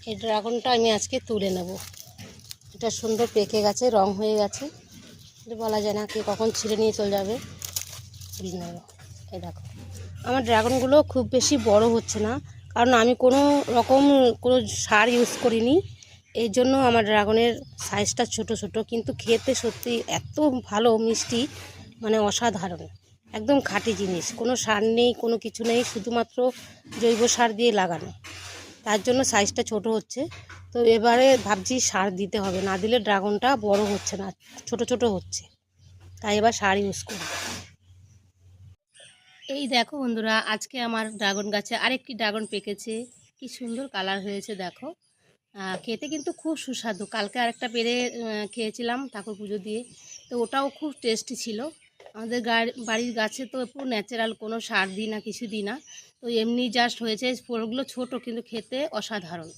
এই ড্রাগনটা আমি আজকে তুলে নেব। এটা সুন্দর পেকে গেছে, রং হয়ে গেছে, এটা বলা যায় না কে কখন ছিঁড়ে নিয়ে চলে যাবে। তুলে নেব। এই দেখো আমার ড্রাগনগুলো খুব বেশি বড় হচ্ছে না, কারণ আমি কোনো রকম কোনো সার ইউজ করিনি। এই জন্য আমার ড্রাগনের সাইজটা ছোট ছোট, কিন্তু খেতে সত্যি এত ভালো মিষ্টি, মানে অসাধারণ, একদম খাঁটি জিনিস। কোনো সার নেই, কোনো কিছু নেই, শুধুমাত্র জৈব সার দিয়ে লাগানো, তার জন্য সাইজটা ছোট হচ্ছে। তো এবারে ভাবছি সার দিতে হবে, না দিলে ড্রাগনটা বড় হচ্ছে না, ছোট ছোট হচ্ছে, তাই এবার সার ইউজ করব। এই দেখো বন্ধুরা, আজকে আমার ড্রাগন গাছে আরেকটি ড্রাগন পেকেছে, কি সুন্দর কালার হয়েছে দেখো। খেতে কিন্তু খুব সুস্বাদু। কালকে আরেকটা পেরে খেয়েছিলাম ঠাকুর পুজো দিয়ে, তো ওটাও খুব টেস্টি ছিল। আমাদের বাড়ির গাছে তো পুরো ন্যাচারাল, কোনো সার দিই না, কিছু দিই না, তো এমনি জাস্ট হয়েছে। ফলগুলো ছোট কিন্তু খেতে অসাধারণ।